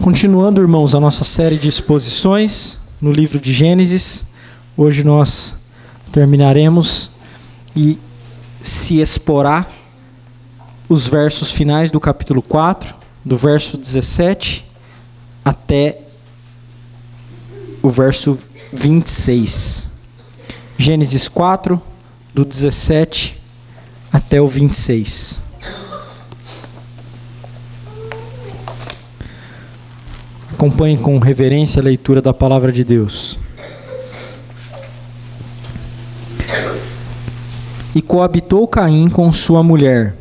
Continuando, irmãos, a nossa série de exposições no livro de Gênesis, hoje nós terminaremos e se exporá os versos finais do capítulo 4, do verso 17 até o verso 26. Gênesis 4, do 17 até o 26. Acompanhe com reverência a leitura da palavra de Deus. E coabitou Caim com sua mulher.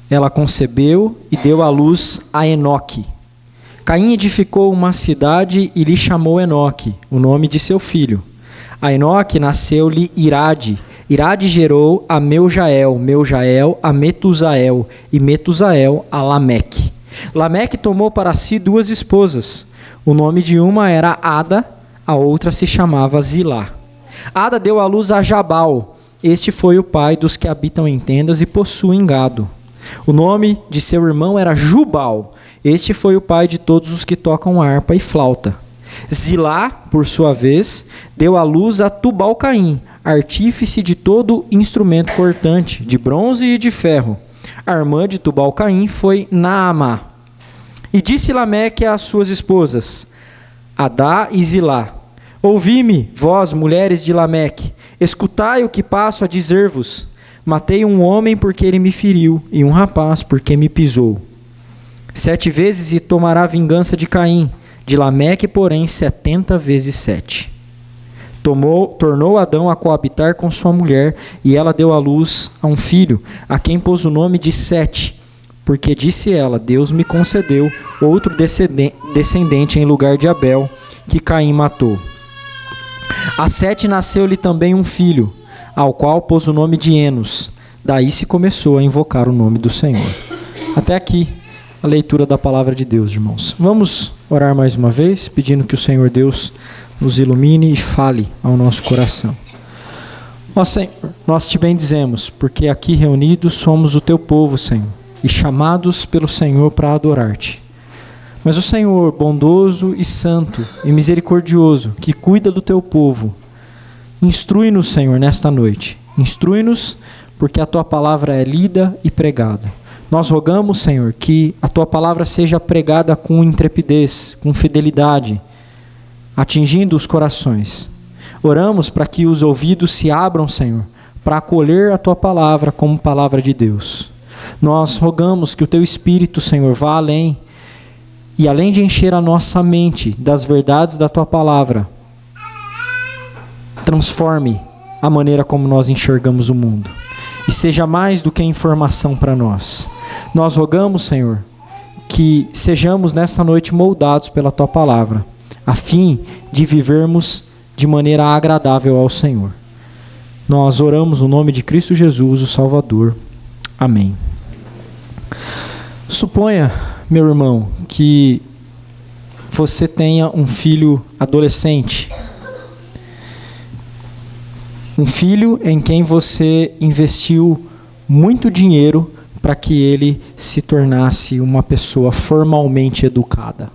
Ela concebeu e deu à luz a Enoque. Caim edificou uma cidade e lhe chamou Enoque, o nome de seu filho. A Enoque nasceu-lhe Irade. Irade gerou a Meujael, Meujael a Metusael, e Metusael a Lameque. Lameque tomou para si duas esposas. O nome de uma era Ada, a outra se chamava Zilá. Ada deu à luz a Jabal. Este foi o pai dos que habitam em tendas e possuem gado. O nome de seu irmão era Jubal. Este foi o pai de todos os que tocam harpa e flauta. Zilá, por sua vez, deu à luz a Tubal-Caim, artífice de todo instrumento cortante, de bronze e de ferro. A irmã de Tubal-Caim foi Naamá. E disse Lameque às suas esposas, Adá e Zilá: Ouvi-me, vós, mulheres de Lameque, escutai o que passo a dizer-vos. Matei um homem porque ele me feriu, e um rapaz porque me pisou. 7 vezes e tomará vingança de Caim, de Lameque, porém, 70 vezes 7. Tornou Adão a coabitar com sua mulher, e ela deu à luz a um filho, a quem pôs o nome de Sete, porque disse ela, Deus me concedeu outro descendente em lugar de Abel, que Caim matou. A Sete nasceu-lhe também um filho, ao qual pôs o nome de Enos. Daí se começou a invocar o nome do Senhor. Até aqui a leitura da palavra de Deus, irmãos. Vamos orar mais uma vez, pedindo que o Senhor Deus nos ilumine e fale ao nosso coração. Ó Senhor, nós te bendizemos, porque aqui reunidos somos o teu povo, Senhor, e chamados pelo Senhor para adorar-te. Mas o Senhor, bondoso e santo e misericordioso, que cuida do teu povo, instrui-nos, Senhor, nesta noite. Instrui-nos, porque a tua palavra é lida e pregada. Nós rogamos, Senhor, que a tua palavra seja pregada com intrepidez, com fidelidade, atingindo os corações. Oramos para que os ouvidos se abram, Senhor, para acolher a tua palavra como palavra de Deus. Nós rogamos que o teu Espírito, Senhor, vá além, e além de encher a nossa mente das verdades da tua palavra, transforme a maneira como nós enxergamos o mundo, e seja mais do que informação para nós. Nós rogamos, Senhor, que sejamos nesta noite moldados pela tua palavra, a fim de vivermos de maneira agradável ao Senhor. Nós oramos no nome de Cristo Jesus, o Salvador. Amém. Suponha, meu irmão, que você tenha um filho adolescente. Um filho em quem você investiu muito dinheiro para que ele se tornasse uma pessoa formalmente educada.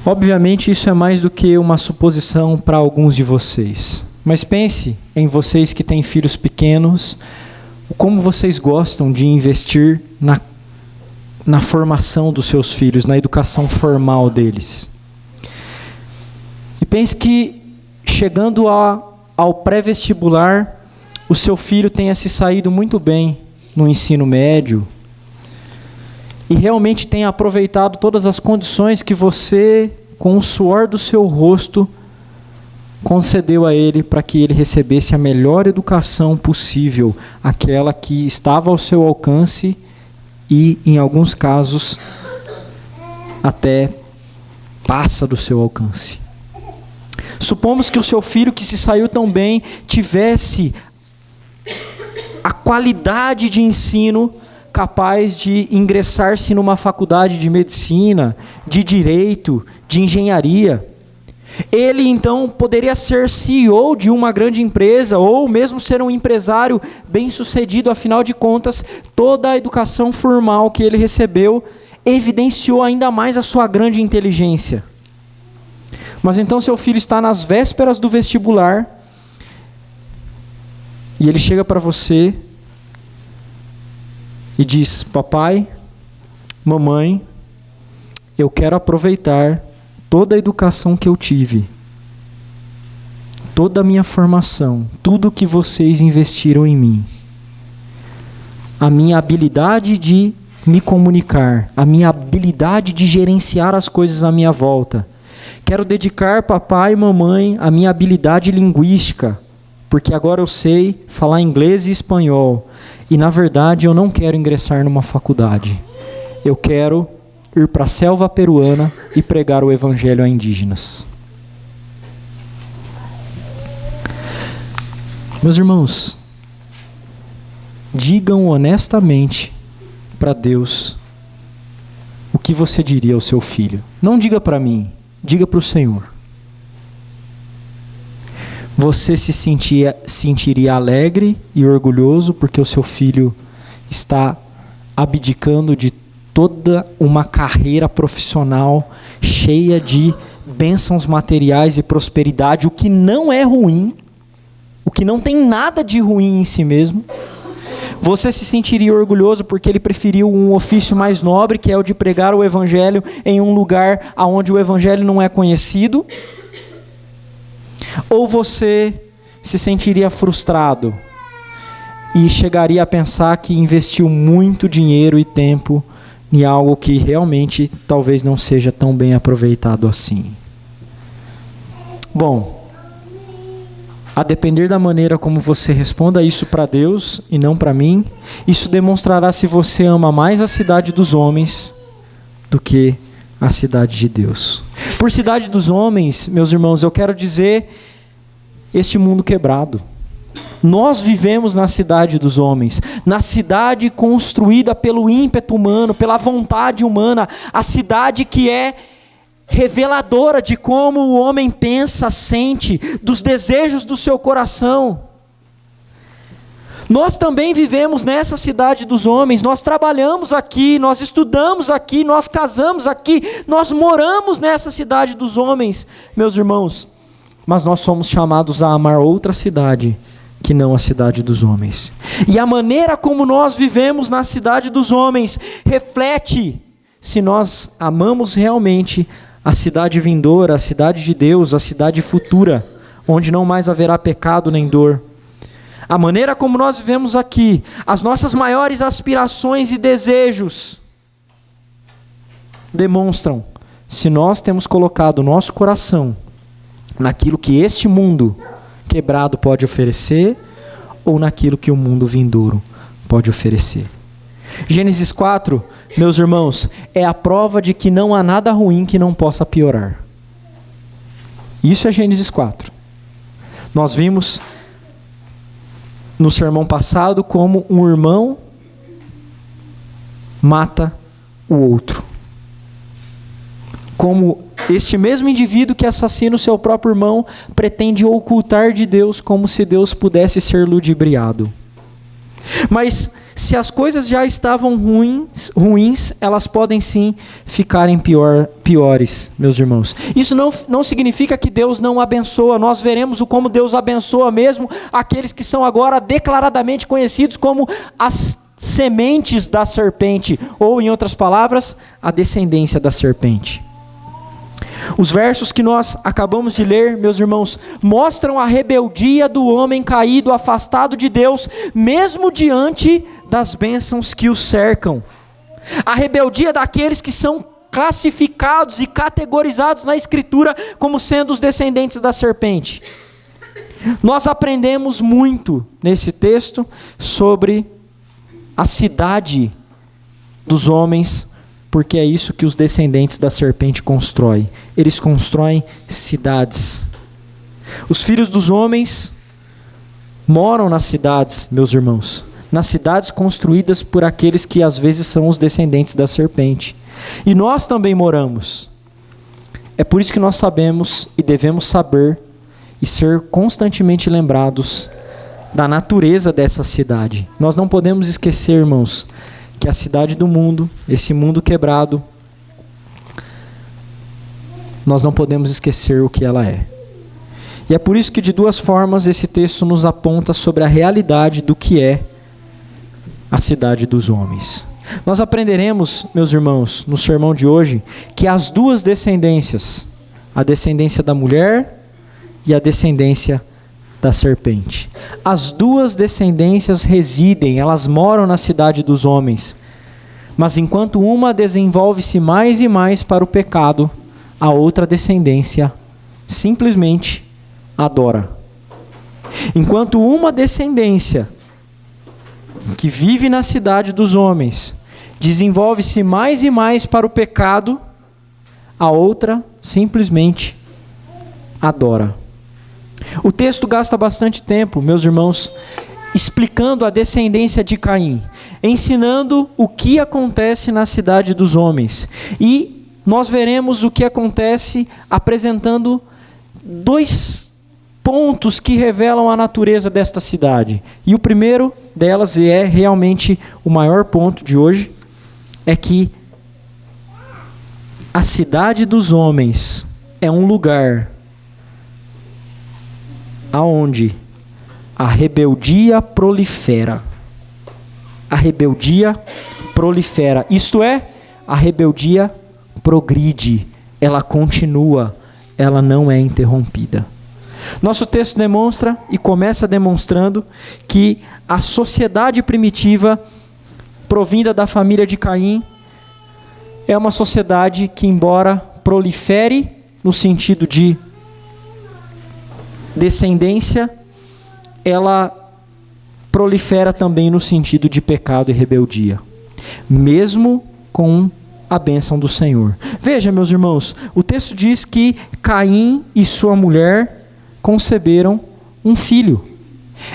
Obviamente isso é mais do que uma suposição para alguns de vocês. Mas pense em vocês que têm filhos pequenos, como vocês gostam de investir na formação dos seus filhos, na educação formal deles. E pense que, chegando ao pré-vestibular, o seu filho tenha se saído muito bem no ensino médio e realmente tenha aproveitado todas as condições que você, com o suor do seu rosto, concedeu a ele para que ele recebesse a melhor educação possível, aquela que estava ao seu alcance e, em alguns casos, até passa do seu alcance. Supomos que o seu filho que se saiu tão bem tivesse a qualidade de ensino capaz de ingressar-se numa faculdade de medicina, de direito, de engenharia. Ele, então, poderia ser CEO de uma grande empresa ou mesmo ser um empresário bem-sucedido. Afinal de contas, toda a educação formal que ele recebeu evidenciou ainda mais a sua grande inteligência. Mas então seu filho está nas vésperas do vestibular e ele chega para você e diz: papai, mamãe, eu quero aproveitar toda a educação que eu tive, toda a minha formação, tudo que vocês investiram em mim, a minha habilidade de me comunicar, a minha habilidade de gerenciar as coisas à minha volta. Quero dedicar, papai e mamãe, a minha habilidade linguística, porque agora eu sei falar inglês e espanhol. E, na verdade, eu não quero ingressar numa faculdade. Eu quero ir para a selva peruana e pregar o evangelho a indígenas. Meus irmãos, digam honestamente para Deus o que você diria ao seu filho. Não diga para mim, diga para o Senhor. Você se sentiria alegre e orgulhoso porque o seu filho está abdicando de toda uma carreira profissional cheia de bênçãos materiais e prosperidade, o que não é ruim, o que não tem nada de ruim em si mesmo. Você se sentiria orgulhoso porque ele preferiu um ofício mais nobre, que é o de pregar o evangelho em um lugar onde o evangelho não é conhecido? Ou você se sentiria frustrado e chegaria a pensar que investiu muito dinheiro e tempo em algo que realmente talvez não seja tão bem aproveitado assim? Bom, a depender da maneira como você responda isso para Deus e não para mim, isso demonstrará se você ama mais a cidade dos homens do que a cidade de Deus. Por cidade dos homens, meus irmãos, eu quero dizer este mundo quebrado. Nós vivemos na cidade dos homens, na cidade construída pelo ímpeto humano, pela vontade humana, a cidade que é reveladora de como o homem pensa, sente, dos desejos do seu coração. Nós também vivemos nessa cidade dos homens, nós trabalhamos aqui, nós estudamos aqui, nós casamos aqui, nós moramos nessa cidade dos homens, meus irmãos. Mas nós somos chamados a amar outra cidade, que não a cidade dos homens. E a maneira como nós vivemos na cidade dos homens reflete se nós amamos realmente a cidade vindoura, a cidade de Deus, a cidade futura, onde não mais haverá pecado nem dor. A maneira como nós vivemos aqui, as nossas maiores aspirações e desejos demonstram se nós temos colocado o nosso coração naquilo que este mundo quebrado pode oferecer ou naquilo que o mundo vindouro pode oferecer. Gênesis 4, meus irmãos, é a prova de que não há nada ruim que não possa piorar. Isso é Gênesis 4. Nós vimos no sermão passado como um irmão mata o outro. Como este mesmo indivíduo que assassina o seu próprio irmão pretende ocultar de Deus como se Deus pudesse ser ludibriado. Mas se as coisas já estavam ruins, elas podem sim ficarem piores, meus irmãos. Isso não significa que Deus não abençoa. Nós veremos como Deus abençoa mesmo aqueles que são agora declaradamente conhecidos como as sementes da serpente, ou em outras palavras, a descendência da serpente. Os versos que nós acabamos de ler, meus irmãos, mostram a rebeldia do homem caído, afastado de Deus, mesmo diante das bênçãos que o cercam. A rebeldia daqueles que são classificados e categorizados na Escritura como sendo os descendentes da serpente. Nós aprendemos muito nesse texto sobre a cidade dos homens, porque é isso que os descendentes da serpente constroem. Eles constroem cidades. Os filhos dos homens moram nas cidades, meus irmãos. Nas cidades construídas por aqueles que às vezes são os descendentes da serpente. E nós também moramos. É por isso que nós sabemos e devemos saber e ser constantemente lembrados da natureza dessa cidade. Nós não podemos esquecer, irmãos, que a cidade do mundo, esse mundo quebrado, nós não podemos esquecer o que ela é. E é por isso que de duas formas esse texto nos aponta sobre a realidade do que é a cidade dos homens. Nós aprenderemos, meus irmãos, no sermão de hoje, que as duas descendências, a descendência da mulher e a descendência da serpente. As duas descendências residem, elas moram na cidade dos homens. Mas enquanto uma desenvolve-se mais e mais para o pecado, a outra descendência simplesmente adora. Enquanto uma descendência que vive na cidade dos homens desenvolve-se mais e mais para o pecado, a outra simplesmente adora. O texto gasta bastante tempo, meus irmãos, explicando a descendência de Caim, ensinando o que acontece na cidade dos homens. E nós veremos o que acontece apresentando dois pontos que revelam a natureza desta cidade. E o primeiro delas, e é realmente o maior ponto de hoje, é que a cidade dos homens é um lugar aonde a rebeldia prolifera. A rebeldia prolifera. Isto é, a rebeldia progride, ela continua, ela não é interrompida. Nosso texto demonstra e começa demonstrando que a sociedade primitiva, provinda da família de Caim, é uma sociedade que, embora prolifere no sentido de descendência, ela prolifera também no sentido de pecado e rebeldia, mesmo com a bênção do Senhor. Veja, meus irmãos, o texto diz que Caim e sua mulher conceberam um filho.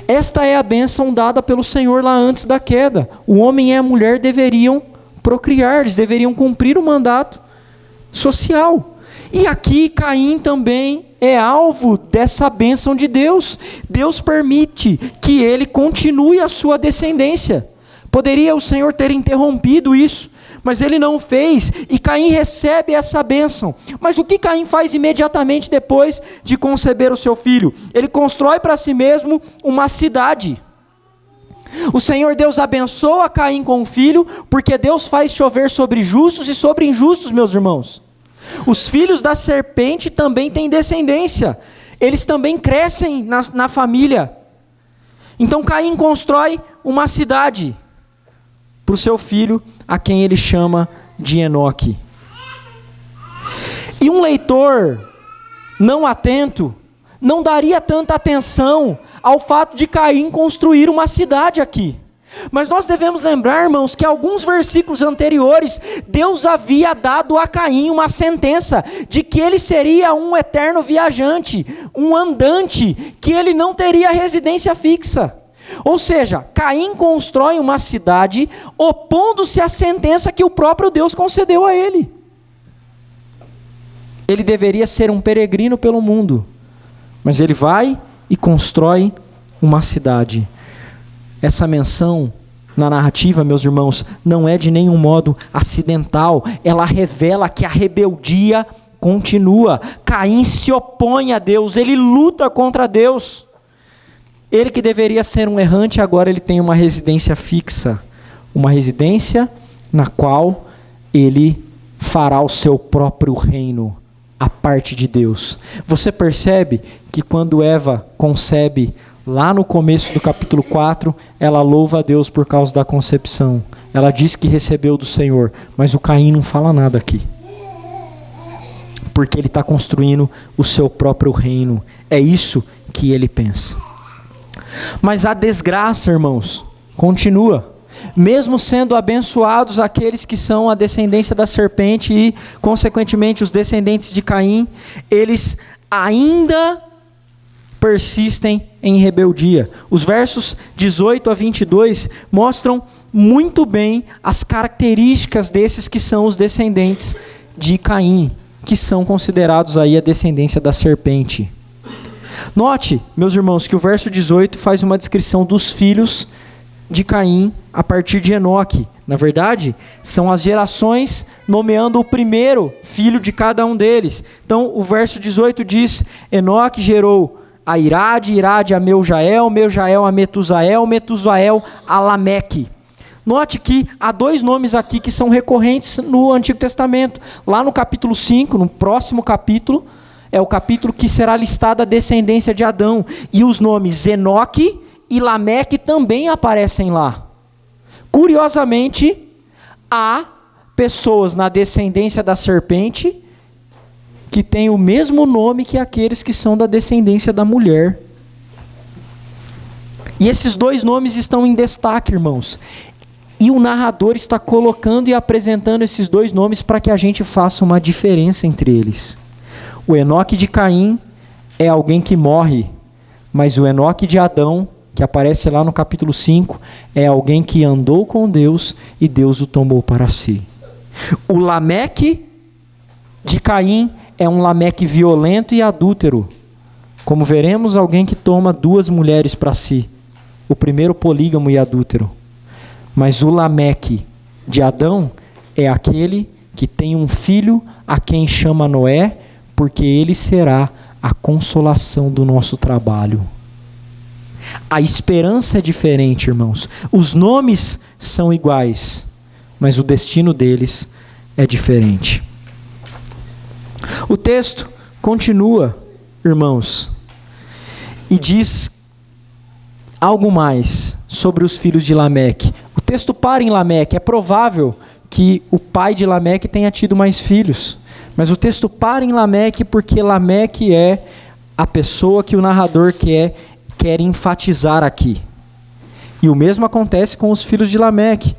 Esta é a bênção dada pelo Senhor lá antes da queda. O homem e a mulher deveriam procriar, eles deveriam cumprir o mandato social. E aqui Caim também é alvo dessa bênção de Deus. Deus permite que ele continue a sua descendência. Poderia o Senhor ter interrompido isso, mas ele não fez, e Caim recebe essa bênção. Mas o que Caim faz imediatamente depois de conceber o seu filho? Ele constrói para si mesmo uma cidade. O Senhor Deus abençoa Caim com um filho, porque Deus faz chover sobre justos e sobre injustos, meus irmãos. Os filhos da serpente também têm descendência, eles também crescem na família. Então Caim constrói uma cidade para o seu filho, a quem ele chama de Enoque. E um leitor não atento não daria tanta atenção ao fato de Caim construir uma cidade aqui. Mas nós devemos lembrar, irmãos, que alguns versículos anteriores, Deus havia dado a Caim uma sentença de que ele seria um eterno viajante, um andante, que ele não teria residência fixa. Ou seja, Caim constrói uma cidade opondo-se à sentença que o próprio Deus concedeu a ele. Ele deveria ser um peregrino pelo mundo, mas ele vai e constrói uma cidade. Essa menção na narrativa, meus irmãos, não é de nenhum modo acidental. Ela revela que a rebeldia continua. Caim se opõe a Deus, ele luta contra Deus. Ele que deveria ser um errante, agora ele tem uma residência fixa. Uma residência na qual ele fará o seu próprio reino, a parte de Deus. Você percebe que quando Eva concebe, lá no começo do capítulo 4, ela louva a Deus por causa da concepção. Ela diz que recebeu do Senhor, mas o Caim não fala nada aqui. Porque ele está construindo o seu próprio reino. É isso que ele pensa. Mas a desgraça, irmãos, continua. Mesmo sendo abençoados aqueles que são a descendência da serpente e, consequentemente, os descendentes de Caim, eles ainda persistem em rebeldia. Os versos 18 a 22 mostram muito bem as características desses que são os descendentes de Caim, que são considerados aí a descendência da serpente. Note, meus irmãos, que o verso 18 faz uma descrição dos filhos de Caim a partir de Enoque. Na verdade, são as gerações nomeando o primeiro filho de cada um deles. Então, o verso 18 diz: Enoque gerou a Irade, Irade a Meujael, Meujael a Metusael, Metusael a Lameque. Note que há dois nomes aqui que são recorrentes no Antigo Testamento. Lá no capítulo 5, no próximo capítulo, é o capítulo que será listada a descendência de Adão. E os nomes Enoque e Lameque também aparecem lá. Curiosamente, há pessoas na descendência da serpente que têm o mesmo nome que aqueles que são da descendência da mulher. E esses dois nomes estão em destaque, irmãos. E o narrador está colocando e apresentando esses dois nomes para que a gente faça uma diferença entre eles. O Enoque de Caim é alguém que morre, mas o Enoque de Adão, que aparece lá no capítulo 5, é alguém que andou com Deus e Deus o tomou para si. O Lameque de Caim é um Lameque violento e adúltero. Como veremos, alguém que toma duas mulheres para si. O primeiro polígamo e adúltero. Mas o Lameque de Adão é aquele que tem um filho a quem chama Noé, porque ele será a consolação do nosso trabalho. A esperança é diferente, irmãos. Os nomes são iguais, mas o destino deles é diferente. O texto continua, irmãos, e diz algo mais sobre os filhos de Lameque. O texto para em Lameque. É provável que o pai de Lameque tenha tido mais filhos, mas o texto para em Lameque porque Lameque é a pessoa que o narrador quer enfatizar aqui. E o mesmo acontece com os filhos de Lameque,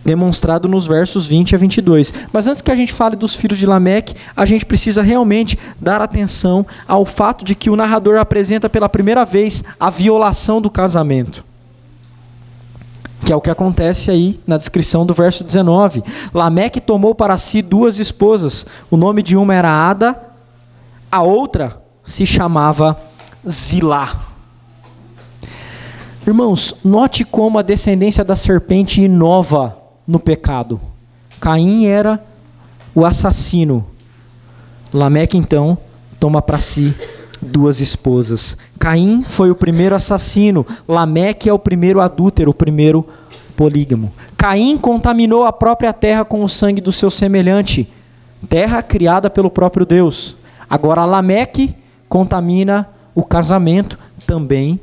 demonstrado nos versos 20 a 22. Mas antes que a gente fale dos filhos de Lameque, a gente precisa realmente dar atenção ao fato de que o narrador apresenta pela primeira vez a violação do casamento, que é o que acontece aí na descrição do verso 19. Lameque tomou para si duas esposas. O nome de uma era Ada, a outra se chamava Zilá. Irmãos, note como a descendência da serpente inova no pecado. Caim era o assassino. Lameque, então, toma para si duas esposas. Caim foi o primeiro assassino. Lameque é o primeiro adúltero, o primeiro polígamo. Caim contaminou a própria terra com o sangue do seu semelhante, terra criada pelo próprio Deus. Agora Lameque contamina o casamento, também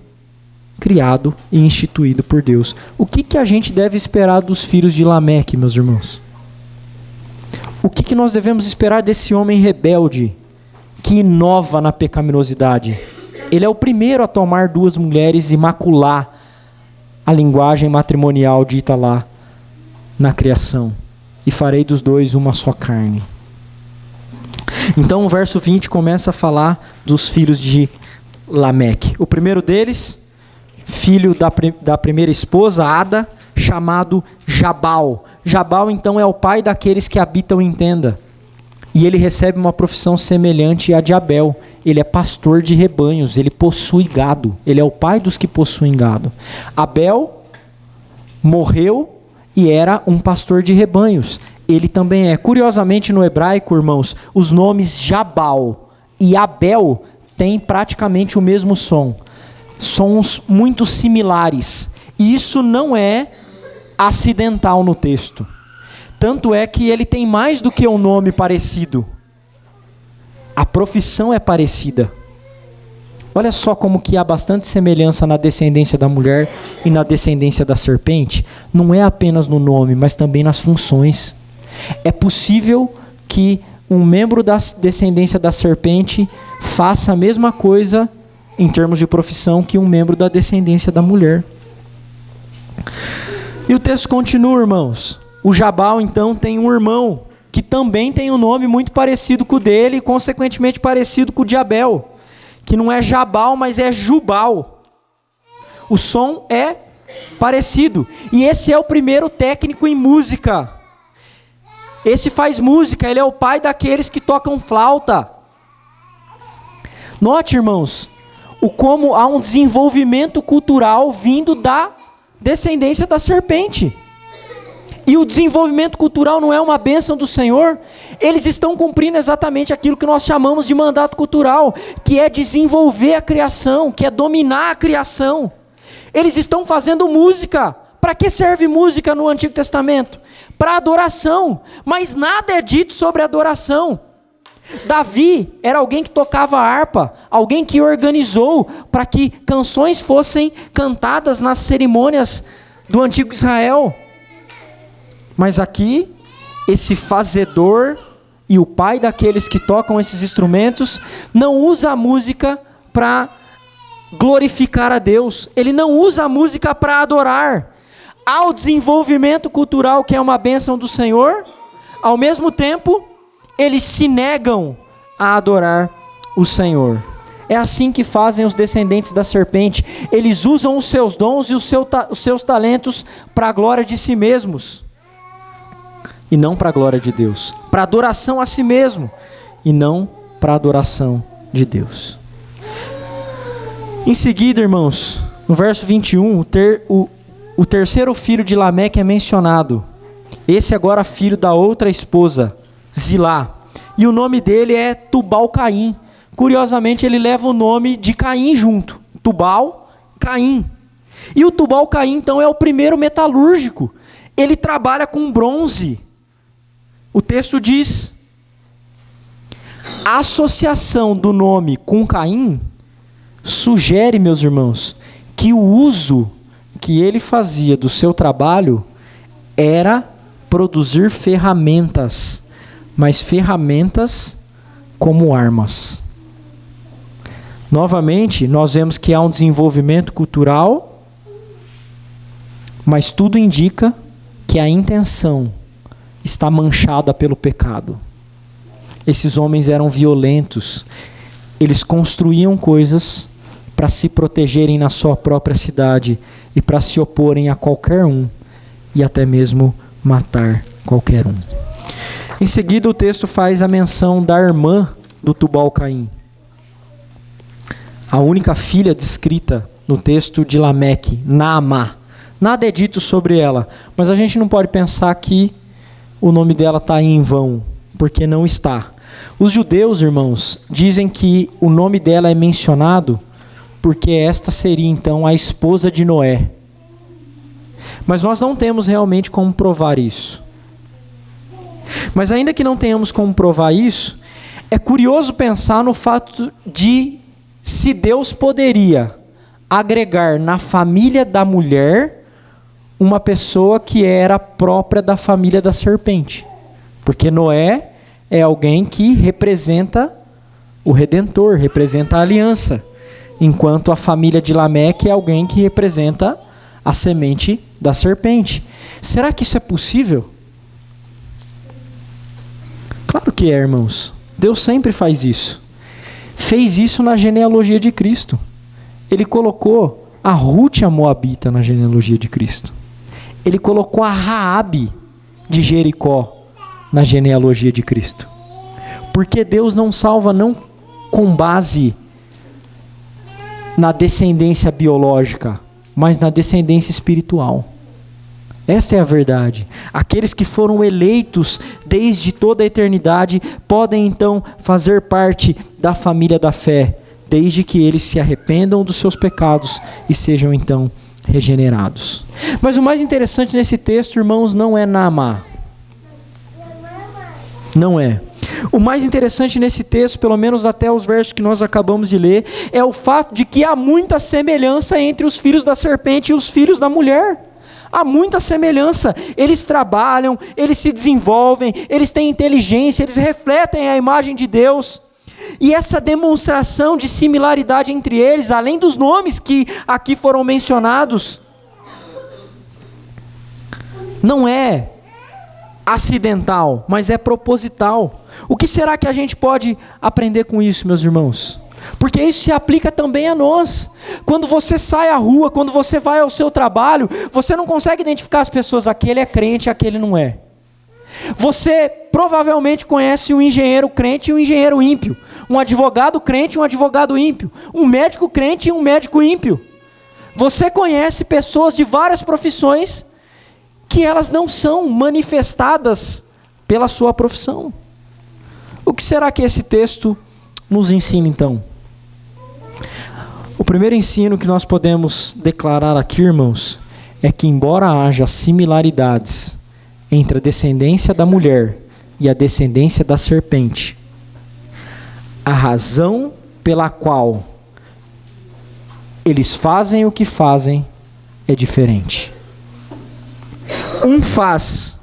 criado e instituído por Deus. O que a gente deve esperar dos filhos de Lameque, meus irmãos? O que nós devemos esperar desse homem rebelde que inova na pecaminosidade? Ele é o primeiro a tomar duas mulheres e macular a linguagem matrimonial dita lá na criação. E farei dos dois uma só carne. Então o verso 20 começa a falar dos filhos de Lameque. O primeiro deles, filho da primeira esposa, Ada, chamado Jabal. Jabal, então, é o pai daqueles que habitam em tenda. E ele recebe uma profissão semelhante à de Abel. Ele é pastor de rebanhos, ele possui gado. Ele é o pai dos que possuem gado. Abel morreu e era um pastor de rebanhos. Ele também é. Curiosamente, no hebraico, irmãos, os nomes Jabal e Abel têm praticamente o mesmo som. Sons muito similares. E isso não é acidental no texto. Tanto é que ele tem mais do que um nome parecido. A profissão é parecida. Olha só como que há bastante semelhança na descendência da mulher e na descendência da serpente. Não é apenas no nome, mas também nas funções. É possível que um membro da descendência da serpente faça a mesma coisa em termos de profissão que um membro da descendência da mulher. E o texto continua, irmãos. O Jabal, então, tem um irmão que também tem um nome muito parecido com o dele e, consequentemente, parecido com o de Abel, que não é Jabal, mas é Jubal. O som é parecido. E esse é o primeiro técnico em música. Esse faz música, ele é o pai daqueles que tocam flauta. Note, irmãos, como há um desenvolvimento cultural vindo da descendência da serpente. E o desenvolvimento cultural não é uma bênção do Senhor? Eles estão cumprindo exatamente aquilo que nós chamamos de mandato cultural, que é desenvolver a criação, que é dominar a criação. Eles estão fazendo música. Para que serve música no Antigo Testamento? Para adoração, mas nada é dito sobre adoração. Davi era alguém que tocava harpa, alguém que organizou para que canções fossem cantadas nas cerimônias do Antigo Israel. Mas aqui, esse fazedor e o pai daqueles que tocam esses instrumentos não usa a música para glorificar a Deus. Ele não usa a música para adorar. Há o desenvolvimento cultural, que é uma bênção do Senhor. Ao mesmo tempo, eles se negam a adorar o Senhor. É assim que fazem os descendentes da serpente. Eles usam os seus dons e os seus talentos para a glória de si mesmos. E não para a glória de Deus. Para adoração a si mesmo. E não para a adoração de Deus. Em seguida, irmãos, no verso 21, o terceiro filho de Lameque é mencionado. Esse agora filho da outra esposa, Zilá. E o nome dele é Tubal-Caim. Curiosamente, ele leva o nome de Caim junto. Tubal-Caim. E o Tubal-Caim, então, é o primeiro metalúrgico. Ele trabalha com bronze. O texto diz: a associação do nome com Caim sugere, meus irmãos, que o uso que ele fazia do seu trabalho era produzir ferramentas, mas ferramentas como armas. Novamente, nós vemos que há um desenvolvimento cultural, mas tudo indica que a intenção está manchada pelo pecado. Esses homens eram violentos. Eles construíam coisas para se protegerem na sua própria cidade e para se oporem a qualquer um e até mesmo matar qualquer um. Em seguida, o texto faz a menção da irmã do Tubal-Caim, a única filha descrita no texto de Lameque, Naamá. Nada é dito sobre ela, mas a gente não pode pensar que o nome dela está aí em vão, porque não está. Os judeus, irmãos, dizem que o nome dela é mencionado porque esta seria então a esposa de Noé. Mas nós não temos realmente como provar isso. Mas ainda que não tenhamos como provar isso, é curioso pensar no fato de se Deus poderia agregar na família da mulher uma pessoa que era própria da família da serpente. Porque Noé é alguém que representa o Redentor, representa a aliança. Enquanto a família de Lameque é alguém que representa a semente da serpente. Será que isso é possível? Claro que é, irmãos. Deus sempre faz isso. Fez isso na genealogia de Cristo. Ele colocou a Ruth, a Moabita, na genealogia de Cristo. Ele colocou a Raabe de Jericó na genealogia de Cristo. Porque Deus não salva não com base na descendência biológica, mas na descendência espiritual. Essa é a verdade. Aqueles que foram eleitos desde toda a eternidade podem então fazer parte da família da fé, desde que eles se arrependam dos seus pecados e sejam então regenerados. Mas o mais interessante nesse texto, irmãos, não é Naamá. Não é. O mais interessante nesse texto, pelo menos até os versos que nós acabamos de ler, é o fato de que há muita semelhança entre os filhos da serpente e os filhos da mulher. Há muita semelhança. Eles trabalham, eles se desenvolvem, eles têm inteligência, eles refletem a imagem de Deus. E essa demonstração de similaridade entre eles, além dos nomes que aqui foram mencionados, não é acidental, mas é proposital. O que será que a gente pode aprender com isso, meus irmãos? Porque isso se aplica também a nós. Quando você sai à rua, quando você vai ao seu trabalho, você não consegue identificar as pessoas, aquele é crente, aquele não é. Você provavelmente conhece um engenheiro crente e um engenheiro ímpio, um advogado crente e um advogado ímpio, um médico crente e um médico ímpio. Você conhece pessoas de várias profissões que elas não são manifestadas pela sua profissão. O que será que esse texto nos ensina então? O primeiro ensino que nós podemos declarar aqui, irmãos, é que embora haja similaridades entre a descendência da mulher e a descendência da serpente, a razão pela qual eles fazem o que fazem é diferente. Um faz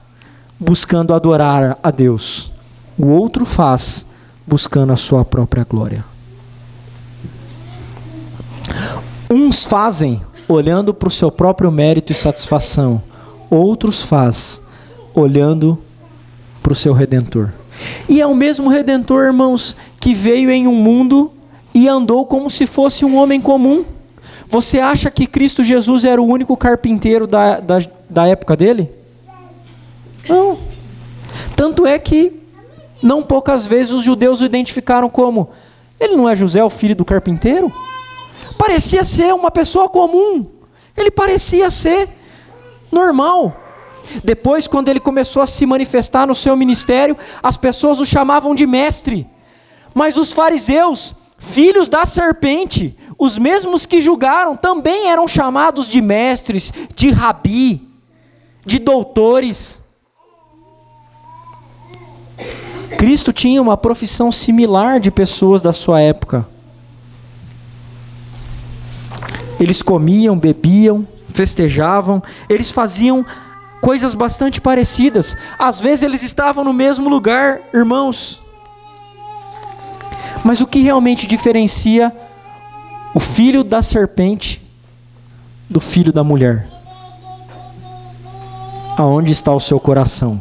buscando adorar a Deus, o outro faz buscando a sua própria glória. Uns fazem olhando para o seu próprio mérito e satisfação, outros faz olhando para o seu Redentor. E é o mesmo Redentor, irmãos, que veio em um mundo e andou como se fosse um homem comum. Você acha que Cristo Jesus era o único carpinteiro da época dele? Não. Tanto é que, não poucas vezes, os judeus o identificaram como: ele não é José, o filho do carpinteiro? Parecia ser uma pessoa comum. Ele parecia ser normal. Depois, quando ele começou a se manifestar no seu ministério, as pessoas o chamavam de mestre. Mas os fariseus, filhos da serpente, os mesmos que julgaram, também eram chamados de mestres, de rabi, de doutores. Cristo tinha uma profissão similar de pessoas da sua época. Eles comiam, bebiam, festejavam, eles faziam coisas bastante parecidas. Às vezes eles estavam no mesmo lugar, irmãos. Mas o que realmente diferencia o filho da serpente do filho da mulher? Aonde está o seu coração?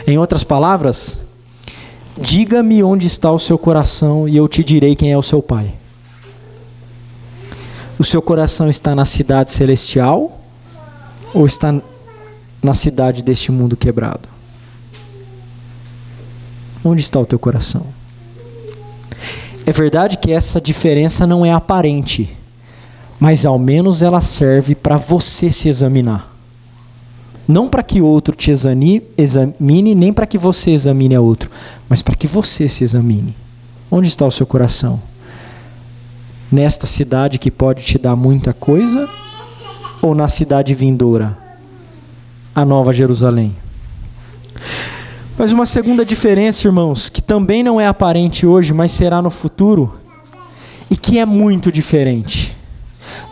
Em outras palavras, diga-me onde está o seu coração e eu te direi quem é o seu pai. O seu coração está na cidade celestial ou está na cidade deste mundo quebrado? Onde está o teu coração? É verdade que essa diferença não é aparente, mas ao menos ela serve para você se examinar. Não para que outro te examine, nem para que você examine a outro, mas para que você se examine. Onde está o seu coração? Nesta cidade que pode te dar muita coisa, ou na cidade vindoura, a Nova Jerusalém? Mas uma segunda diferença, irmãos, que também não é aparente hoje, mas será no futuro, e que é muito diferente.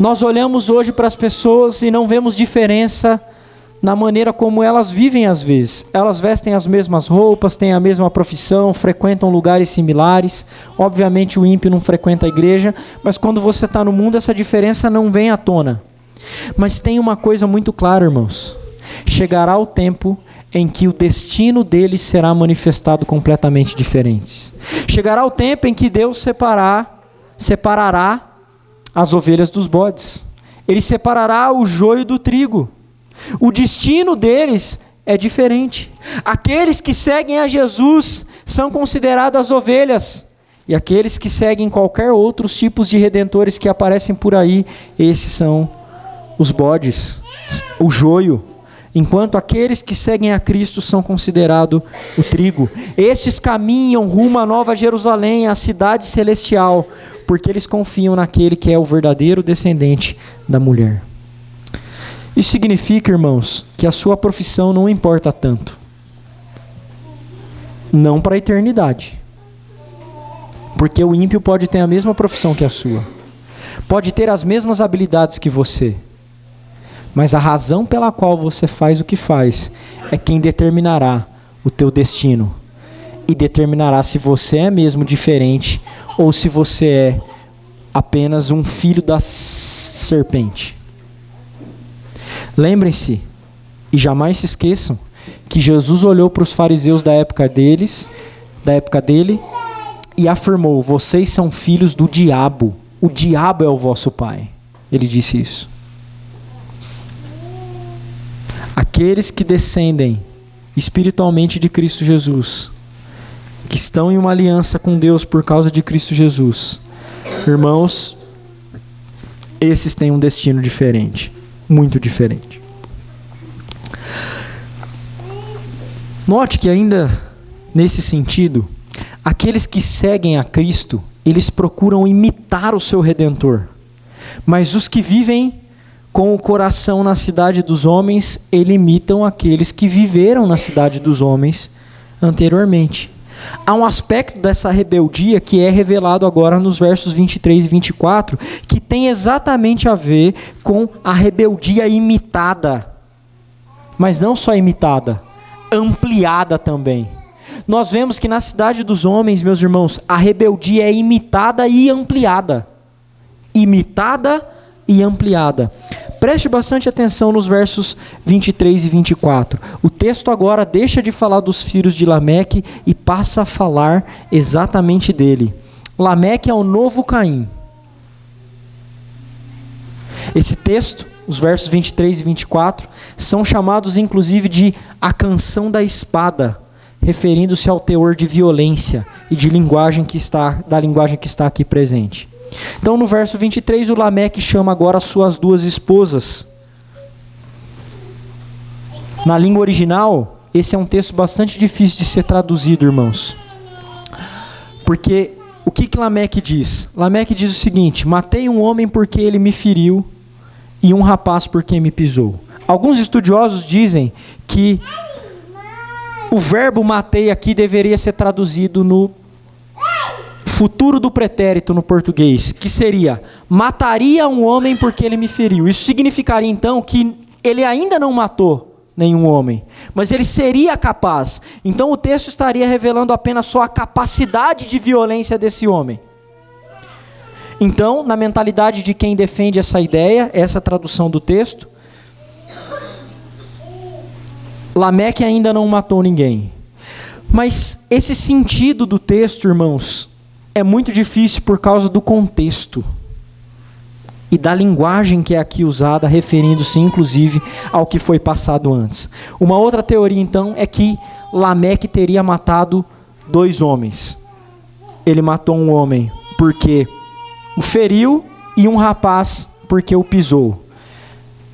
Nós olhamos hoje para as pessoas e não vemos diferença na maneira como elas vivem às vezes. Elas vestem as mesmas roupas, têm a mesma profissão, frequentam lugares similares. Obviamente o ímpio não frequenta a igreja, mas quando você está no mundo, essa diferença não vem à tona. Mas tem uma coisa muito clara, irmãos. Chegará o tempo em que o destino deles será manifestado completamente diferente. Chegará o tempo em que Deus separará as ovelhas dos bodes. Ele separará o joio do trigo. O destino deles é diferente. Aqueles que seguem a Jesus são considerados as ovelhas. E aqueles que seguem qualquer outros tipos de redentores que aparecem por aí, esses são os bodes, o joio. Enquanto aqueles que seguem a Cristo são considerados o trigo. Estes caminham rumo à Nova Jerusalém, à cidade celestial, porque eles confiam naquele que é o verdadeiro descendente da mulher. Isso significa, irmãos, que a sua profissão não importa tanto. Não para a eternidade. Porque o ímpio pode ter a mesma profissão que a sua. Pode ter as mesmas habilidades que você. Mas a razão pela qual você faz o que faz é quem determinará o teu destino. E determinará se você é mesmo diferente ou se você é apenas um filho da serpente. Lembrem-se, e jamais se esqueçam, que Jesus olhou para os fariseus da época dele, e afirmou: vocês são filhos do diabo. O diabo é o vosso pai. Ele disse isso. Aqueles que descendem espiritualmente de Cristo Jesus, que estão em uma aliança com Deus por causa de Cristo Jesus, irmãos, Esses têm um destino diferente, muito diferente. Note que ainda nesse sentido, aqueles que seguem a Cristo, eles procuram imitar o seu Redentor. Mas os que vivem com o coração na cidade dos homens, eles imitam aqueles que viveram na cidade dos homens anteriormente. Há um aspecto dessa rebeldia que é revelado agora nos versos 23 e 24, que tem exatamente a ver com a rebeldia imitada. Mas não só imitada, ampliada também. Nós vemos que na cidade dos homens, meus irmãos, a rebeldia é imitada e ampliada. Imitada e ampliada. Preste bastante atenção nos versos 23 e 24. O texto agora deixa de falar dos filhos de Lameque e passa a falar exatamente dele. Lameque é o novo Caim. Esse texto, os versos 23 e 24, são chamados inclusive de a canção da espada, referindo-se ao teor de violência e de linguagem que está aqui presente. Então, no verso 23, o Lameque chama agora as suas duas esposas. Na língua original, esse é um texto bastante difícil de ser traduzido, irmãos. Porque o que Lameque diz? Lameque diz o seguinte: matei um homem porque ele me feriu e um rapaz porque me pisou. Alguns estudiosos dizem que o verbo matei aqui deveria ser traduzido no futuro do pretérito no português, que seria: mataria um homem porque ele me feriu. Isso significaria então que ele ainda não matou nenhum homem, mas ele seria capaz. Então o texto estaria revelando apenas só a capacidade de violência desse homem. Então, na mentalidade de quem defende essa ideia, essa tradução do texto, Lameque ainda não matou ninguém. Mas esse sentido do texto, irmãos, é muito difícil por causa do contexto e da linguagem que é aqui usada, referindo-se inclusive ao que foi passado antes. Uma outra teoria, então, é que Lameque teria matado dois homens. Ele matou um homem porque o feriu e um rapaz porque o pisou.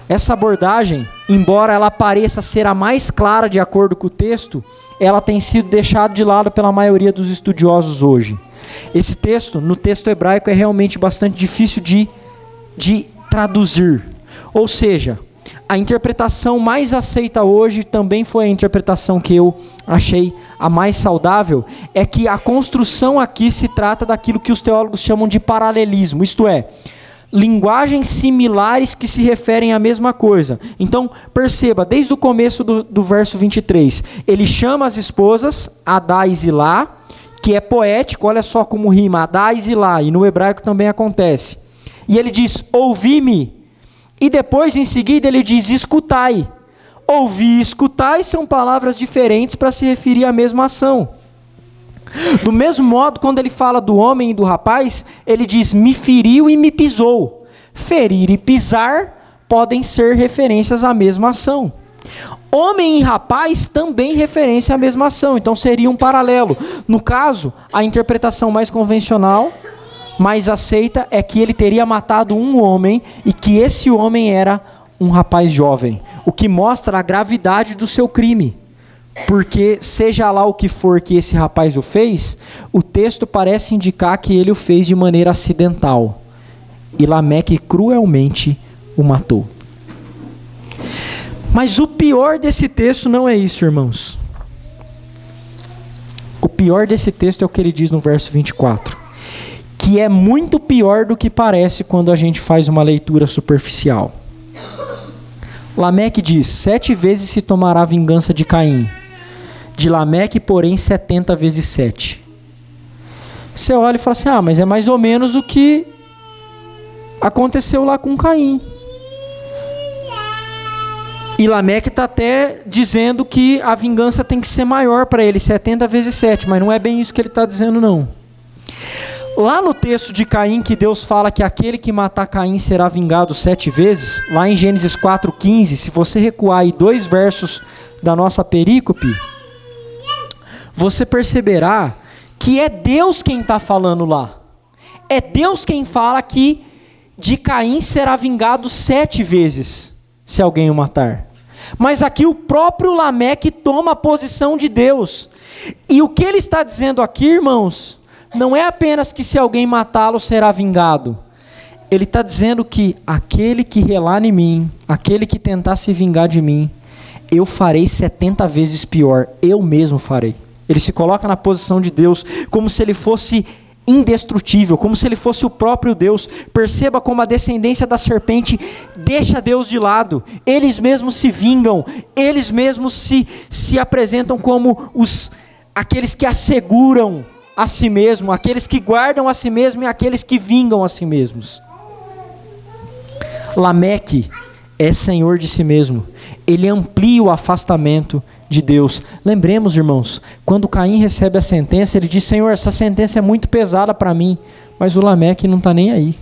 Essa abordagem, embora ela pareça ser a mais clara de acordo com o texto, ela tem sido deixada de lado pela maioria dos estudiosos hoje. Esse texto, no texto hebraico, é realmente bastante difícil de traduzir. Ou seja, a interpretação mais aceita hoje, também foi a interpretação que eu achei a mais saudável, é que a construção aqui se trata daquilo que os teólogos chamam de paralelismo, isto é, linguagens similares que se referem à mesma coisa. Então, perceba, desde o começo do verso 23, ele chama as esposas, Adá e Zilá, que é poético, olha só como rima, Adá e Zilá, e no hebraico também acontece. E ele diz, ouvi-me, e depois em seguida ele diz, escutai. Ouvir e escutai são palavras diferentes para se referir à mesma ação. Do mesmo modo, quando ele fala do homem e do rapaz, ele diz, me feriu e me pisou. Ferir e pisar podem ser referências à mesma ação. Homem e rapaz também referência à mesma ação, então seria um paralelo. No caso, a interpretação mais convencional, mais aceita, é que ele teria matado um homem e que esse homem era um rapaz jovem, o que mostra a gravidade do seu crime. Porque seja lá o que for que esse rapaz o fez, o texto parece indicar que ele o fez de maneira acidental. E Lameque cruelmente o matou. Mas o pior desse texto não é isso, irmãos. O pior desse texto é o que ele diz no verso 24. Que é muito pior do que parece quando a gente faz uma leitura superficial. Lameque diz, 7 vezes se tomará vingança de Caim. De Lameque, porém, 70 vezes 7. Você olha e fala assim, mas é mais ou menos o que aconteceu lá com Caim. E Lameque está até dizendo que a vingança tem que ser maior para ele, 70 vezes 7, mas não é bem isso que ele está dizendo, não. Lá no texto de Caim, que Deus fala que aquele que matar Caim será vingado 7 vezes, lá em Gênesis 4,15, se você recuar aí 2 versos da nossa perícope, você perceberá que é Deus quem está falando lá. É Deus quem fala que de Caim será vingado 7 vezes, se alguém o matar. Mas aqui o próprio Lameque toma a posição de Deus. E o que ele está dizendo aqui, irmãos, não é apenas que se alguém matá-lo será vingado. Ele está dizendo que aquele que relar em mim, aquele que tentar se vingar de mim, eu farei 70 vezes pior, eu mesmo farei. Ele se coloca na posição de Deus, como se ele fosse indestrutível, como se ele fosse o próprio Deus. Perceba como a descendência da serpente deixa Deus de lado. Eles mesmos se vingam, eles mesmos se apresentam como aqueles que asseguram a si mesmo, aqueles que guardam a si mesmo e aqueles que vingam a si mesmos. Lameque é senhor de si mesmo. Ele amplia o afastamento de Deus. Lembremos, irmãos, quando Caim recebe a sentença, ele diz: Senhor, essa sentença é muito pesada para mim. Mas o Lameque não está nem aí.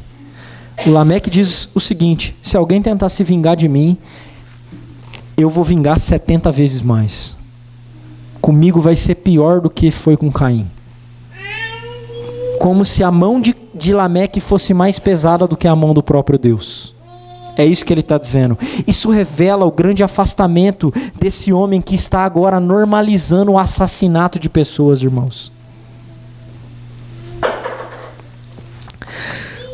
O Lameque diz o seguinte: se alguém tentar se vingar de mim, eu vou vingar 70 vezes mais. Comigo vai ser pior do que foi com Caim. Como se a mão de Lameque fosse mais pesada do que a mão do próprio Deus. É isso que ele está dizendo. Isso revela o grande afastamento desse homem que está agora normalizando o assassinato de pessoas, irmãos.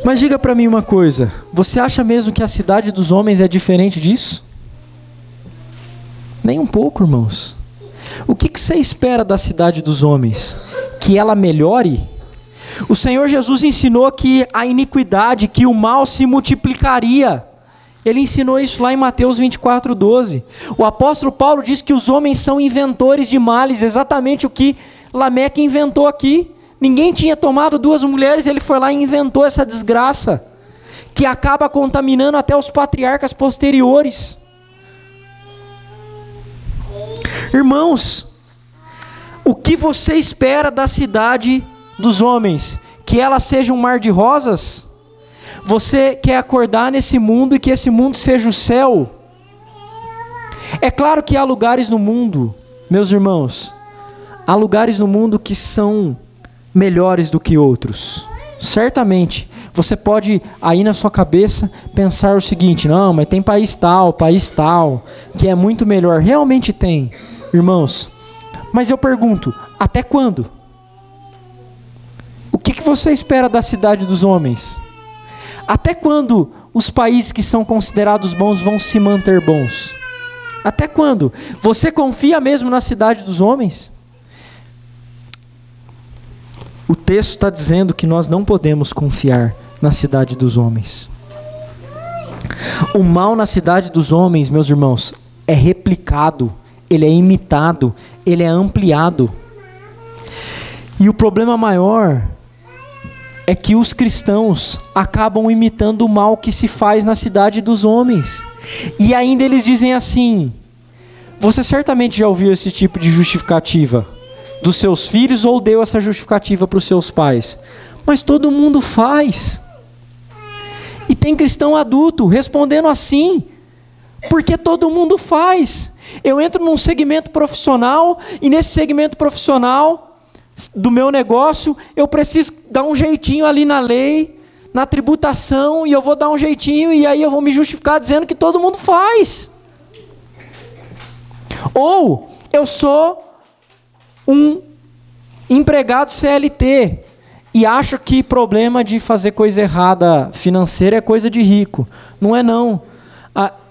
Mas diga para mim uma coisa. Você acha mesmo que a cidade dos homens é diferente disso? Nem um pouco, irmãos. O que você espera da cidade dos homens? Que ela melhore? O Senhor Jesus ensinou que a iniquidade, que o mal se multiplicaria. Ele ensinou isso lá em Mateus 24:12. O apóstolo Paulo diz que os homens são inventores de males, exatamente o que Lameque inventou aqui. Ninguém tinha tomado 2 mulheres, ele foi lá e inventou essa desgraça, que acaba contaminando até os patriarcas posteriores. Irmãos, o que você espera da cidade dos homens? Que ela seja um mar de rosas? Você quer acordar nesse mundo e que esse mundo seja o céu? É claro que há lugares no mundo, meus irmãos, há lugares no mundo que são melhores do que outros. Certamente, você pode aí na sua cabeça pensar o seguinte: não, mas tem país tal, que é muito melhor. Realmente tem, irmãos. Mas eu pergunto, até quando? O que você espera da cidade dos homens? Até quando os países que são considerados bons vão se manter bons? Até quando? Você confia mesmo na cidade dos homens? O texto está dizendo que nós não podemos confiar na cidade dos homens. O mal na cidade dos homens, meus irmãos, é replicado, ele é imitado, ele é ampliado. E o problema maior é que os cristãos acabam imitando o mal que se faz na cidade dos homens. E ainda eles dizem assim: você certamente já ouviu esse tipo de justificativa dos seus filhos ou deu essa justificativa para os seus pais. Mas todo mundo faz. E tem cristão adulto respondendo assim, porque todo mundo faz. Eu entro num segmento profissional e nesse segmento profissional do meu negócio, eu preciso dar um jeitinho ali na lei, na tributação, e eu vou dar um jeitinho, e aí eu vou me justificar dizendo que todo mundo faz. Ou eu sou um empregado CLT e acho que problema de fazer coisa errada financeira é coisa de rico. Não é não.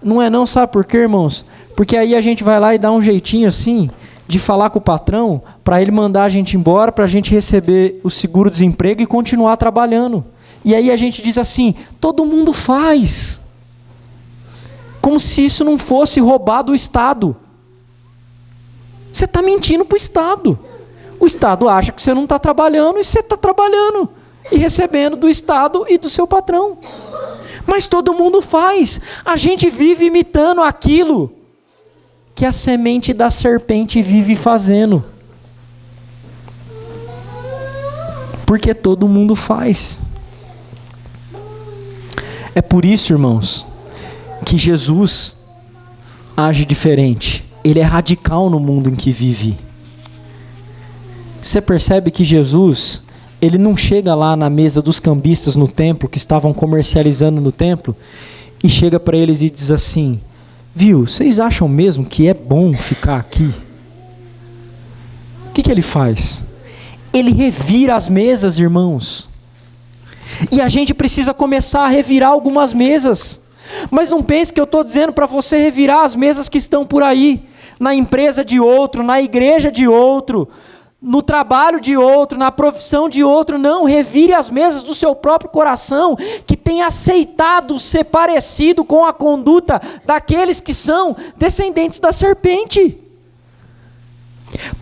Não é não, sabe por quê, irmãos? Porque aí a gente vai lá e dá um jeitinho assim de falar com o patrão para ele mandar a gente embora, para a gente receber o seguro-desemprego e continuar trabalhando. E aí a gente diz assim: todo mundo faz. Como se isso não fosse roubar do Estado. Você está mentindo para o Estado. O Estado acha que você não está trabalhando e você está trabalhando e recebendo do Estado e do seu patrão. Mas todo mundo faz. A gente vive imitando aquilo que a semente da serpente vive fazendo. Porque todo mundo faz. É por isso, irmãos, que Jesus age diferente. Ele é radical no mundo em que vive. Você percebe que Jesus ele não chega lá na mesa dos cambistas no templo, que estavam comercializando no templo, e chega para eles e diz assim: viu, vocês acham mesmo que é bom ficar aqui? O que ele faz? Ele revira as mesas, irmãos. E a gente precisa começar a revirar algumas mesas. Mas não pense que eu estou dizendo para você revirar as mesas que estão por aí, na empresa de outro, na igreja de outro, no trabalho de outro, na profissão de outro. Não, revire as mesas do seu próprio coração, que tem aceitado ser parecido com a conduta daqueles que são descendentes da serpente.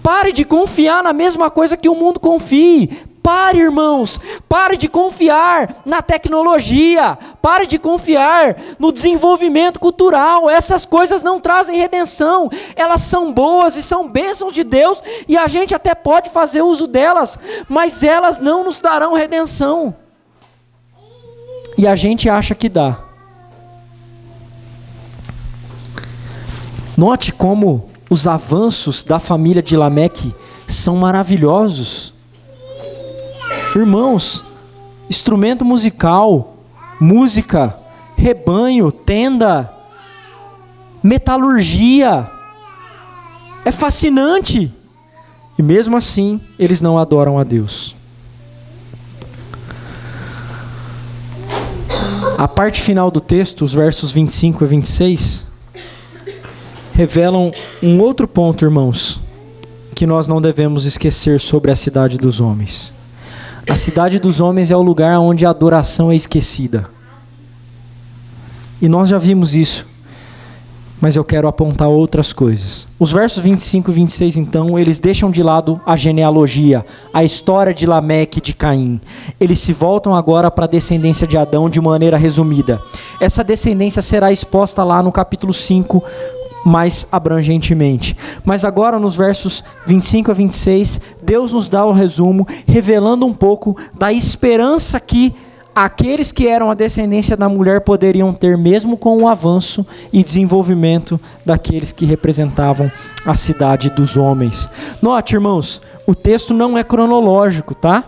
Pare de confiar na mesma coisa que o mundo confie. Pare, irmãos, pare de confiar na tecnologia, pare de confiar no desenvolvimento cultural. Essas coisas não trazem redenção. Elas são boas e são bênçãos de Deus, e a gente até pode fazer uso delas, mas elas não nos darão redenção. E a gente acha que dá. Note como os avanços da família de Lameque são maravilhosos. Irmãos, instrumento musical, música, rebanho, tenda, metalurgia, é fascinante. E mesmo assim, eles não adoram a Deus. A parte final do texto, os versos 25 a 26, revelam um outro ponto, irmãos, que nós não devemos esquecer sobre a cidade dos homens. A cidade dos homens é o lugar onde a adoração é esquecida. E nós já vimos isso, mas eu quero apontar outras coisas. Os versos 25 e 26, então, eles deixam de lado a genealogia, a história de Lameque e de Caim. Eles se voltam agora para a descendência de Adão de maneira resumida. Essa descendência será exposta lá no capítulo 5, mais abrangentemente. Mas agora, nos versos 25 a 26, Deus nos dá o resumo, revelando um pouco da esperança que aqueles que eram a descendência da mulher poderiam ter, mesmo com o avanço e desenvolvimento daqueles que representavam a cidade dos homens. Note, irmãos, o texto não é cronológico, tá?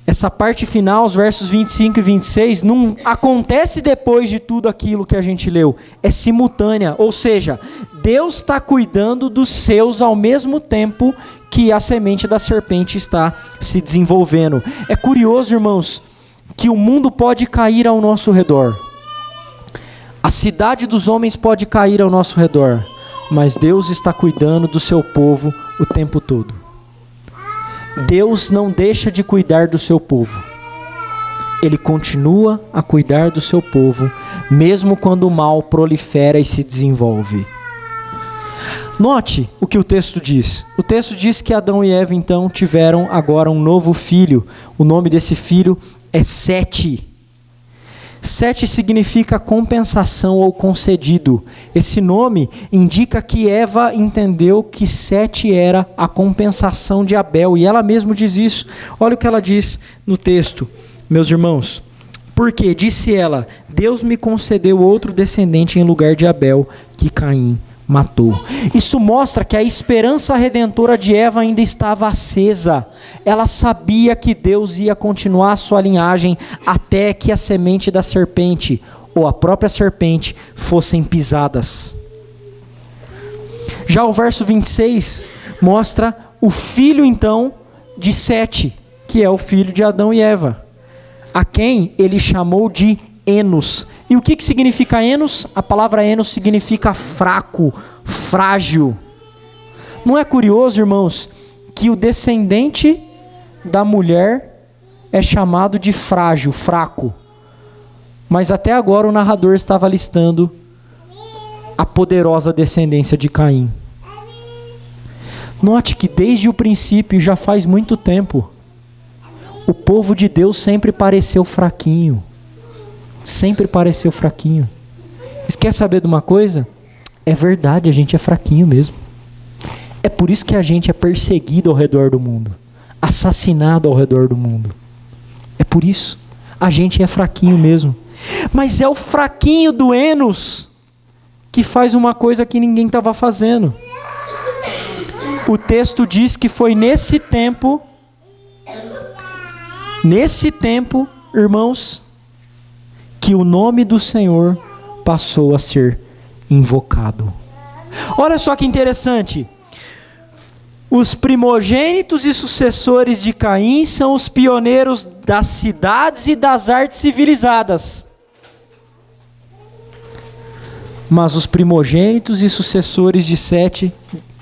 Essa parte final, os versos 25 e 26, não acontece depois de tudo aquilo que a gente leu. É simultânea, ou seja, Deus está cuidando dos seus ao mesmo tempo que a semente da serpente está se desenvolvendo. É curioso, irmãos, que o mundo pode cair ao nosso redor. A cidade dos homens pode cair ao nosso redor, mas Deus está cuidando do seu povo o tempo todo. Deus não deixa de cuidar do seu povo. Ele continua a cuidar do seu povo, mesmo quando o mal prolifera e se desenvolve. Note o que o texto diz. O texto diz que Adão e Eva então tiveram agora um novo filho. O nome desse filho é Sete. Sete significa compensação ou concedido. Esse nome indica que Eva entendeu que Sete era a compensação de Abel. E ela mesma diz isso. Olha o que ela diz no texto, meus irmãos. Porque, disse ela, Deus me concedeu outro descendente em lugar de Abel, que Caim matou. Isso mostra que a esperança redentora de Eva ainda estava acesa. Ela sabia que Deus ia continuar a sua linhagem até que a semente da serpente ou a própria serpente fossem pisadas. Já o verso 26 mostra o filho então de Sete, que é o filho de Adão e Eva, a quem ele chamou de Enos. E o que significa Enos? A palavra Enos significa fraco, frágil. Não é curioso, irmãos, que o descendente da mulher é chamado de frágil, fraco. Mas até agora o narrador estava listando a poderosa descendência de Caim. Note que desde o princípio, já faz muito tempo, o povo de Deus sempre pareceu fraquinho. Sempre pareceu fraquinho. Você quer saber de uma coisa? É verdade, a gente é fraquinho mesmo. É por isso que a gente é perseguido ao redor do mundo, assassinado ao redor do mundo. É por isso. A gente é fraquinho mesmo. Mas é o fraquinho do Enos que faz uma coisa que ninguém estava fazendo. O texto diz que foi nesse tempo Nesse tempo, irmãos, que o nome do Senhor passou a ser invocado. Olha só que interessante. Os primogênitos e sucessores de Caim são os pioneiros das cidades e das artes civilizadas. Mas os primogênitos e sucessores de Sete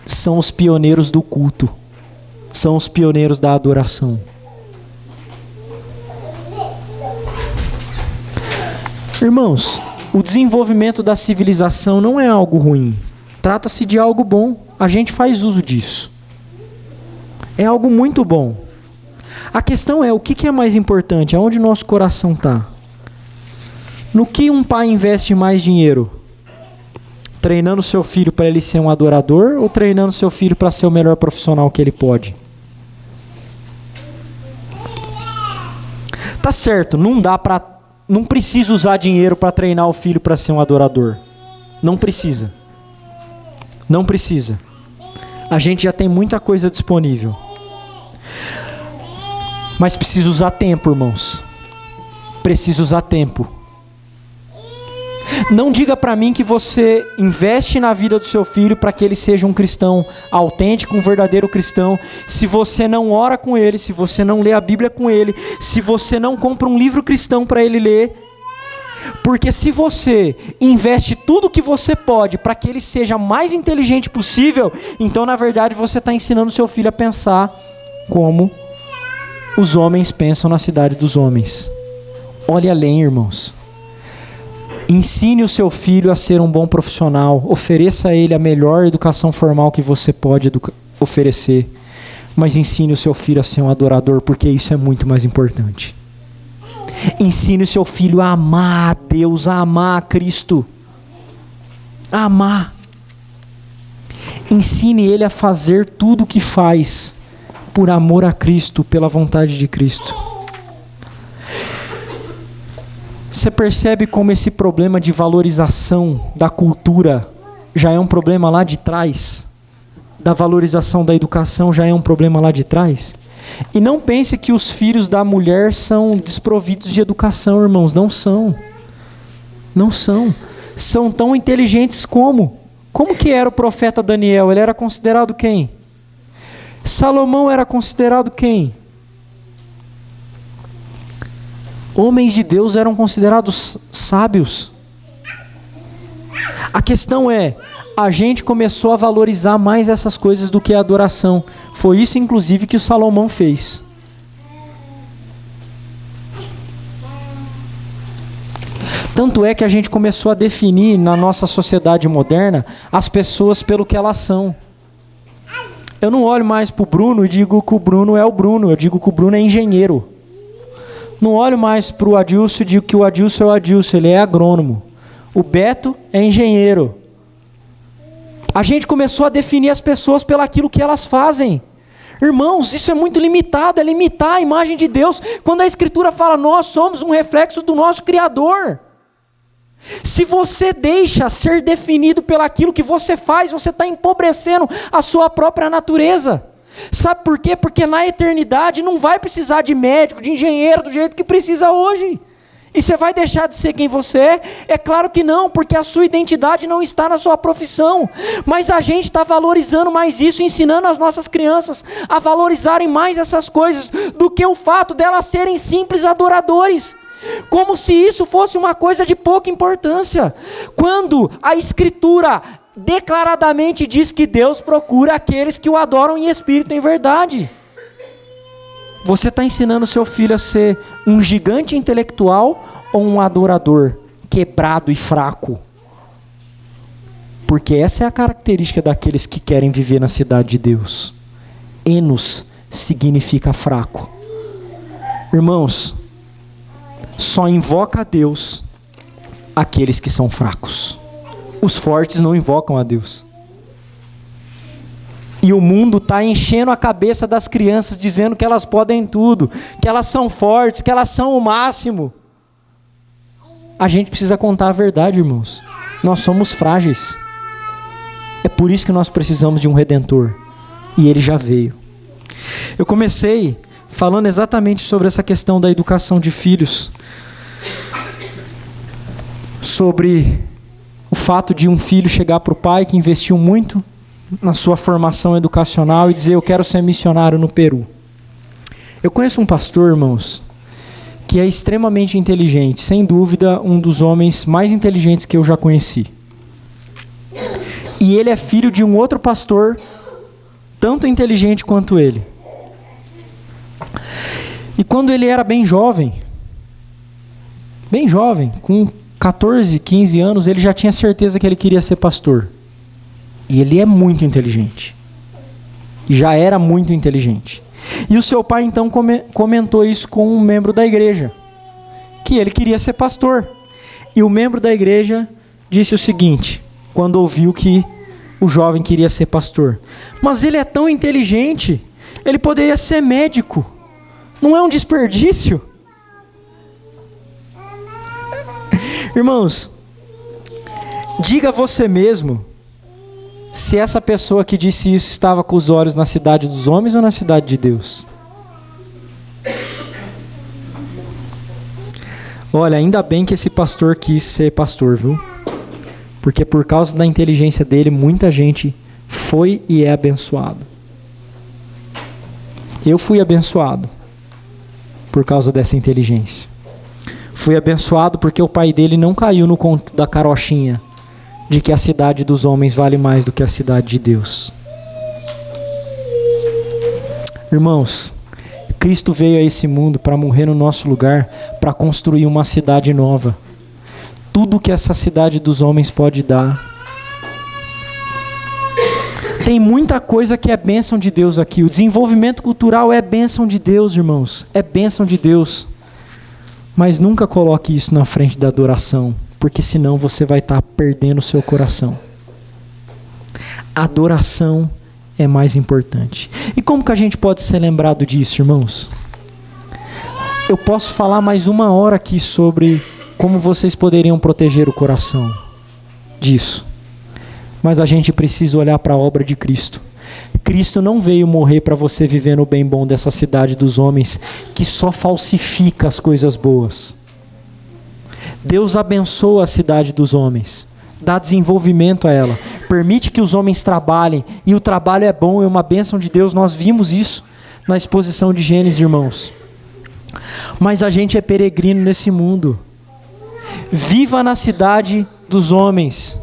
são os pioneiros do culto. São os pioneiros da adoração. Irmãos, o desenvolvimento da civilização não é algo ruim. Trata-se de algo bom. A gente faz uso disso. É algo muito bom. A questão é, o que é mais importante? Aonde nosso coração está? No que um pai investe mais dinheiro? Treinando seu filho para ele ser um adorador ou treinando seu filho para ser o melhor profissional que ele pode? Tá certo, não precisa usar dinheiro para treinar o filho para ser um adorador. Não precisa. Não precisa. A gente já tem muita coisa disponível. Mas precisa usar tempo, irmãos. Precisa usar tempo. Não diga para mim que você investe na vida do seu filho para que ele seja um cristão autêntico, um verdadeiro cristão, se você não ora com ele, se você não lê a Bíblia com ele, se você não compra um livro cristão para ele ler. Porque se você investe tudo que você pode para que ele seja mais inteligente possível, então na verdade você está ensinando seu filho a pensar como os homens pensam na cidade dos homens. Olhe além, irmãos. Ensine o seu filho a ser um bom profissional. Ofereça a ele a melhor educação formal que você pode oferecer. Mas ensine o seu filho a ser um adorador, porque isso é muito mais importante. Ensine o seu filho a amar a Deus, a amar a Cristo. A amar. Ensine ele a fazer tudo o que faz por amor a Cristo, pela vontade de Cristo. Você percebe como esse problema de valorização da cultura já é um problema lá de trás? Da valorização da educação já é um problema lá de trás? E não pense que os filhos da mulher são desprovidos de educação, irmãos. Não são. Não são. São tão inteligentes como. Como que era o profeta Daniel? Ele era considerado quem? Salomão era considerado quem? Homens de Deus eram considerados sábios. A questão é, a gente começou a valorizar mais essas coisas do que a adoração. Foi isso, inclusive, que o Salomão fez. Tanto é que a gente começou a definir na nossa sociedade moderna as pessoas pelo que elas são. Eu não olho mais para o Bruno e digo que o Bruno é o Bruno. Eu digo que o Bruno é engenheiro. Não olho mais para o Adilson e digo que o Adilson é o Adilson, ele é agrônomo. O Beto é engenheiro. A gente começou a definir as pessoas pelo aquilo que elas fazem. Irmãos, isso é muito limitado, é limitar a imagem de Deus. Quando a Escritura fala, nós somos um reflexo do nosso Criador. Se você deixa ser definido pelo aquilo que você faz, você está empobrecendo a sua própria natureza. Sabe por quê? Porque na eternidade não vai precisar de médico, de engenheiro, do jeito que precisa hoje. E você vai deixar de ser quem você é? É claro que não, porque a sua identidade não está na sua profissão. Mas a gente está valorizando mais isso, ensinando as nossas crianças a valorizarem mais essas coisas do que o fato delas serem simples adoradores. Como se isso fosse uma coisa de pouca importância. Quando a Escritura declaradamente diz que Deus procura aqueles que o adoram em espírito e em verdade. Você está ensinando seu filho a ser um gigante intelectual ou um adorador quebrado e fraco? Porque essa é a característica daqueles que querem viver na cidade de Deus. Enos significa fraco. Irmãos, só invoca a Deus aqueles que são fracos. Os fortes não invocam a Deus. E o mundo está enchendo a cabeça das crianças, dizendo que elas podem tudo, que elas são fortes, que elas são o máximo. A gente precisa contar a verdade, irmãos. Nós somos frágeis. É por isso que nós precisamos de um Redentor. E Ele já veio. Eu comecei falando exatamente sobre essa questão da educação de filhos, sobre o fato de um filho chegar para o pai que investiu muito na sua formação educacional e dizer: eu quero ser missionário no Peru. Eu conheço um pastor, irmãos, que é extremamente inteligente, sem dúvida um dos homens mais inteligentes que eu já conheci. E ele é filho de um outro pastor, tanto inteligente quanto ele. E quando ele era bem jovem, com 14, 15 anos, ele já tinha certeza que ele queria ser pastor. E ele é muito inteligente. Já era muito inteligente. E o seu pai então comentou isso com um membro da igreja, que ele queria ser pastor. E o membro da igreja disse o seguinte, quando ouviu que o jovem queria ser pastor: mas ele é tão inteligente, ele poderia ser médico. Não é um desperdício? Irmãos, diga a você mesmo se essa pessoa que disse isso estava com os olhos na cidade dos homens ou na cidade de Deus. Olha, ainda bem que esse pastor quis ser pastor, viu? Porque por causa da inteligência dele, muita gente foi e é abençoado. Eu fui abençoado por causa dessa inteligência. Fui abençoado porque o pai dele não caiu no conto da carochinha de que a cidade dos homens vale mais do que a cidade de Deus. Irmãos, Cristo veio a esse mundo para morrer no nosso lugar, para construir uma cidade nova. Tudo que essa cidade dos homens pode dar. Tem muita coisa que é bênção de Deus aqui. O desenvolvimento cultural é bênção de Deus, irmãos. É bênção de Deus. Mas nunca coloque isso na frente da adoração, porque senão você vai estar perdendo o seu coração. A adoração é mais importante. E como que a gente pode ser lembrado disso, irmãos? Eu posso falar mais 1 hora aqui sobre como vocês poderiam proteger o coração disso. Mas a gente precisa olhar para a obra de Cristo. Cristo não veio morrer para você viver no bem bom dessa cidade dos homens, que só falsifica as coisas boas. Deus abençoa a cidade dos homens, dá desenvolvimento a ela, permite que os homens trabalhem, e o trabalho é bom, é uma bênção de Deus. Nós vimos isso na exposição de Gênesis, irmãos. Mas a gente é peregrino nesse mundo. Viva na cidade dos homens.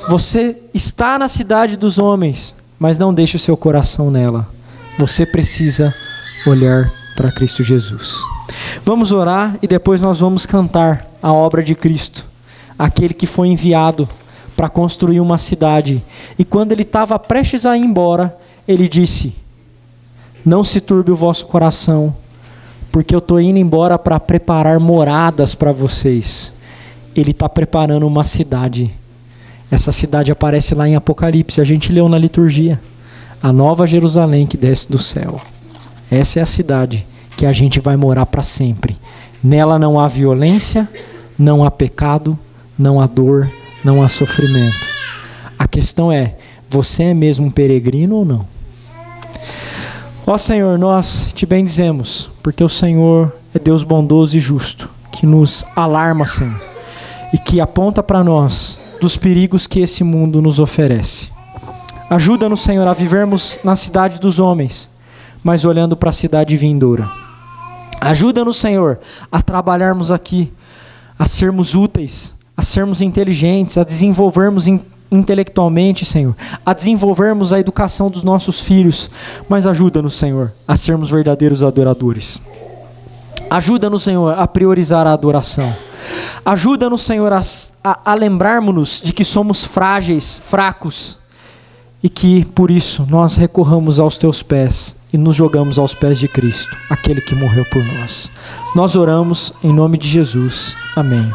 Você está na cidade dos homens, mas não deixe o seu coração nela. Você precisa olhar para Cristo Jesus. Vamos orar e depois nós vamos cantar a obra de Cristo, aquele que foi enviado para construir uma cidade. E quando ele estava prestes a ir embora, ele disse: não se turbe o vosso coração, porque eu estou indo embora para preparar moradas para vocês. Ele está preparando uma cidade. Essa cidade aparece lá em Apocalipse, a gente leu na liturgia. A nova Jerusalém que desce do céu. Essa é a cidade que a gente vai morar para sempre. Nela não há violência, não há pecado, não há dor, não há sofrimento. A questão é, você é mesmo um peregrino ou não? Ó Senhor, nós te bendizemos, porque o Senhor é Deus bondoso e justo, que nos alarma, Senhor, e que aponta para nós dos perigos que esse mundo nos oferece. Ajuda-nos, Senhor, a vivermos na cidade dos homens, mas olhando para a cidade vindoura. Ajuda-nos, Senhor, a trabalharmos aqui, a sermos úteis, a sermos inteligentes, a desenvolvermos intelectualmente, Senhor, a desenvolvermos a educação dos nossos filhos, mas ajuda-nos, Senhor, a sermos verdadeiros adoradores. Ajuda-nos, Senhor, a priorizar a adoração. Ajuda-nos, Senhor, a lembrarmos-nos de que somos frágeis, fracos, e que, por isso, nós recorramos aos teus pés e nos jogamos aos pés de Cristo, aquele que morreu por nós. Nós oramos em nome de Jesus. Amém.